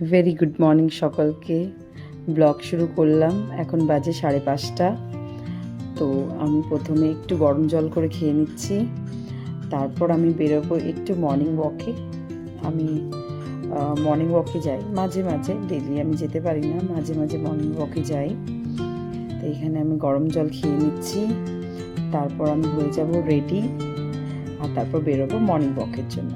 Very good morning সকলকে। Blog শুরু করলাম, এখন বাজে 5:30। তো আমি প্রথমে একটু গরম জল করে খেয়ে নিচ্ছি, তারপর আমি বেরোবো একটু মর্নিং ওয়াকে। আমি মর্নিং ওয়াকে যাই মাঝে মাঝে, ডেলি আমি যেতে পারি না, মাঝে মাঝে মর্নিং ওয়াকে যাই। তো এখানে আমি গরম জল খেয়ে নিচ্ছি, তারপর আমি হয়ে যাব রেডি, আর তারপর বেরোবো মর্নিং ওয়াকের জন্য।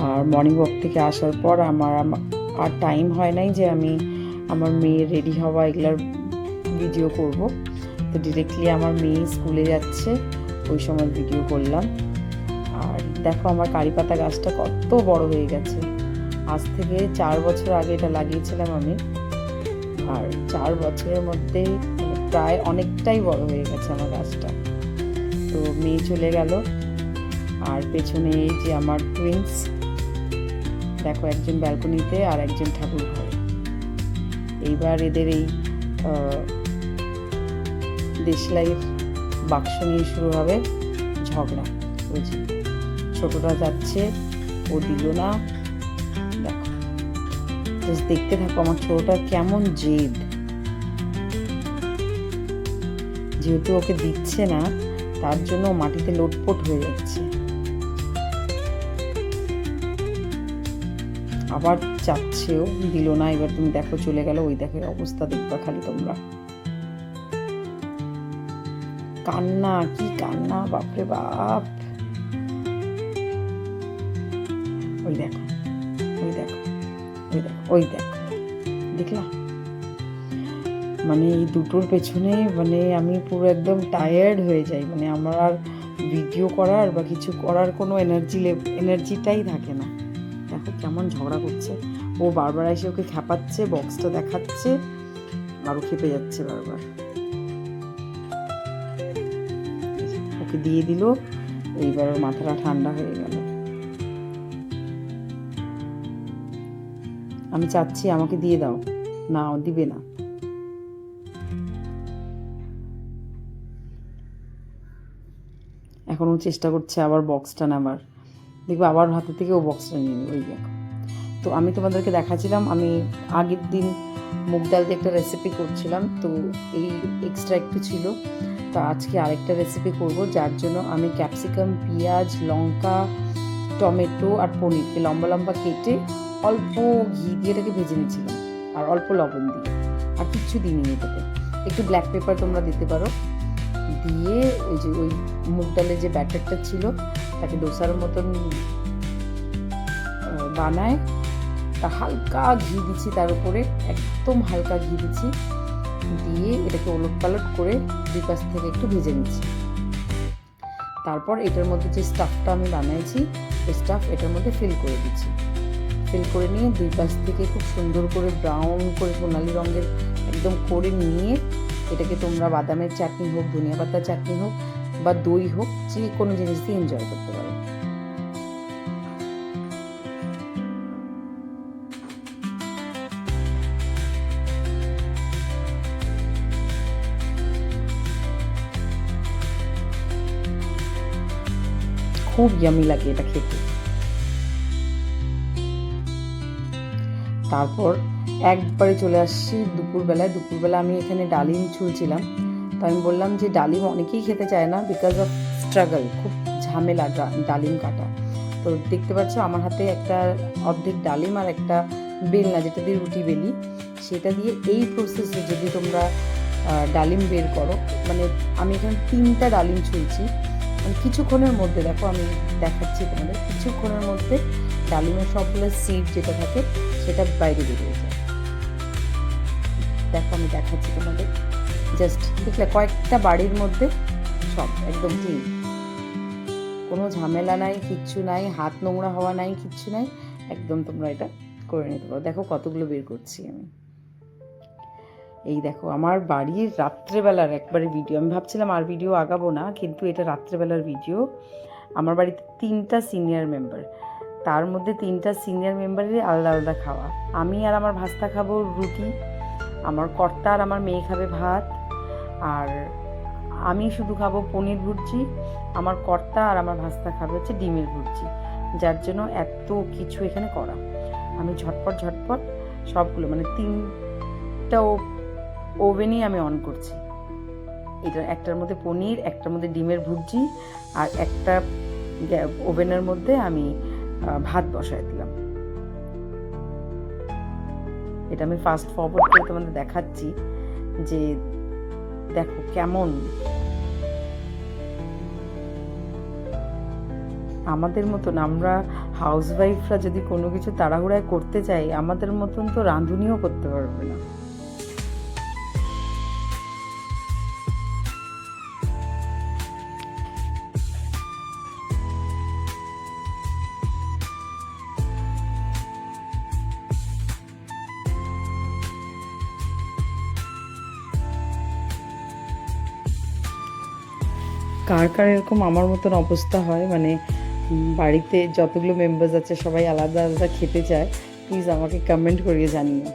আর মর্নিং ওয়াক থেকে আসার পর আমার আর টাইম হয় নাই যে আমি আমার মেয়ে রেডি হওয়া এগুলার ভিডিও করব। তো ডিরেক্টলি আমার মেয়ে স্কুলে যাচ্ছে, ওই সময় ভিডিও করলাম। আর দেখো আমার কারি পাতা গাছটা কত বড় হয়ে গেছে। আজ থেকে 4 বছর আগে এটা লাগিয়েছিলাম আমি, আর 4 বছরের মধ্যে প্রায় অনেকটাই বড় হয়ে গেছে আমার গাছটা। তো মেয়ে চলে গেল, আর পেছনে এই যে আমার টুইন্স, দেখো একজন ব্যালকনিতে আর একজন ঠাকুর ঘরে। এইবার এদের এই দেশলাইয়ের বাক্স নিয়ে শুরু হবে ঝগড়া। বুঝি ছোটটা যাচ্ছে, ও দিল না। দেখো দেখতে থাকো আমার ছোটটা কেমন জেদ, যেহেতু ওকে দিচ্ছে না তার জন্য মাটিতে লোটপোট হয়ে যাচ্ছে। আবার চাচ্ছেও, দিল না। এবার তুমি দেখো চলে গেল, ওই দেখো অবস্থা দেখবা খালি তোমরা। কান্না, কি কান্না, বাপরে বাপ। ওই দেখো, ওই দেখো, ওই দেখো, ওই দেখো, দেখলা? মানে এই দুটোর পেছনে মানে আমি পুরো একদম টায়ার্ড হয়ে যাই। মানে আমার আর ভিডিও করার বা কিছু করার কোনো এনার্জিটাই থাকে না। দেখো কেমন ঝগড়া করছে। ও বারবার এসে ওকে খেপাচ্ছে, বক্সটা দেখাচ্ছে, আরও খেপে যাচ্ছে বারবার। ওকে দিয়ে দিল, এইবার ওর মাথাটা ঠান্ডা হয়ে গেল। আমি চাচ্ছি আমাকে দিয়ে দাও, না ও দিবে না। এখন ও চেষ্টা করছে আবার বক্সটা নেবার, দেখবো আবার হাতে থেকে ও বক্সটা নিয়ে নেবে। ওই দেখো। তো আমি তোমাদেরকে দেখাচ্ছিলাম, আমি আগের দিন মুগ ডাল দিয়ে একটা রেসিপি করছিলাম, তো এই এক্সট্রা একটু ছিল। তো আজকে আরেকটা রেসিপি করব, যার জন্য আমি ক্যাপসিকাম, পেঁয়াজ, লঙ্কা, টমেটো আর পনিরকে লম্বা লম্বা কেটে অল্প ঘি দিয়ে এটাকে ভেজে নিয়েছিলাম, আর অল্প লবণ দিয়ে, আর কিচ্ছু দিইনি এটাতে। একটু ব্ল্যাক পেপার তোমরা দিতে পারো। দিয়ে ওই যে ওই মুগ ডালের যে ব্যাটারটা ছিল তাকে ডোসার মতন বানায়, তা হালকা ঘি দিচ্ছি তার উপরে, একদম হালকা ঘি দিচ্ছি, দিয়ে এটাকে ওলট পালট করে দুই পাশ থেকে একটু ভেজে নিচ্ছি। তারপর এটার মধ্যে যে স্টাফটা আমি বানিয়েছি, ওই স্টাফ এটার মধ্যে ফিল করে দিচ্ছি। ফিল করে নিয়ে দুই পাশ থেকে খুব সুন্দর করে ব্রাউন করে সোনালি রঙের একদম করে নিয়ে এটাকে তোমরা বাদামের চাটনি হোক, ধনিয়া পাতার চাটনি হোক বা দই হোক, যে কোনো জিনিস দিয়ে এনজয় করতে পারো। খুব ইয়ামি লাগে এটা খেতে। তারপর একবারে চলে আসছি দুপুরবেলায়। দুপুরবেলা আমি এখানে ডালিম ছুলছিলাম। তো আমি বললাম যে ডালিম অনেকেই খেতে চায় না, বিকজ অফ স্ট্রাগল, খুব ঝামেলা ডালিম কাটা। তো দেখতে পাচ্ছ আমার হাতে একটা অর্ধেক ডালিম আর একটা বেলনা, যেটা দিয়ে রুটি বেলি, সেটা দিয়ে এই প্রসেসে যদি তোমরা ডালিম বের করো, মানে আমি এখানে 3টা ডালিম ছুলছি, মানে কিছুক্ষণের মধ্যে, দেখো আমি দেখাচ্ছি তোমাদের, কিছুক্ষণের মধ্যে ডালিমের সবগুলো সিড যেটা থাকে সেটা বাইরে বেরিয়ে যায়। দেখো আমি দেখাচ্ছি তোমাদের, জাস্ট দেখলে কয়েকটা বাড়ির মধ্যে সব একদম ক্লিন, কোনো ঝামেলা নাই, কিচ্ছু নাই, হাত নোংরা হওয়া নাই, কিচ্ছু নাই, একদম তোমরা এটা করে নিতে পারো। দেখো কতগুলো বের করছি আমি। এই দেখো আমার বাড়ির রাত্রেবেলার একবারে ভিডিও। আমি ভাবছিলাম আর ভিডিও আগাবো না, কিন্তু এটা রাত্রেবেলার ভিডিও। আমার বাড়িতে 3টা সিনিয়র মেম্বার, তার মধ্যে 3টা সিনিয়র মেম্বারেরই আলাদা আলাদা খাওয়া। আমি আর আমার ভাস্তা খাবো রুটি, আমার কর্তা আর আমার মেয়ে খাবে ভাত, আর আমি শুধু খাবো পনির ভুর্জি, আমার কর্তা আর আমার ভাস্তা খাবে হচ্ছে ডিমের ভুর্জি, যার জন্য এত কিছু এখানে করা। আমি ঝটপট সবগুলো মানে 3টা ওভেনই আমি অন করছি। এটা একটার মধ্যে পনির, একটার মধ্যে ডিমের ভুর্জি, আর একটা ওভেনের মধ্যে আমি ভাত বসায় দিলাম। এটা আমি ফাস্ট ফরওয়ার্ড করে তোমাদের দেখাচ্ছি যে দেখো কেমন। আমাদের মতন আমরা হাউসওয়াইফরা যদি কোনো কিছু তাড়াহুড়ায় করতে চাই, আমাদের মতন তো রাঁধুনিও করতে পারবে না। কার কার এরকম আমার মতন অবস্থা হয়, মানে বাড়িতে যতগুলো মেম্বার্স আছে সবাই আলাদা আলাদা খেতে চায়, প্লিজ আমাকে কমেন্ট করিয়ে জানিও।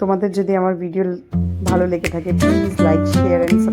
তোমাদের যদি আমার ভিডিও ভালো লেগে থাকে প্লিজ লাইক শেয়ার অ্যান্ড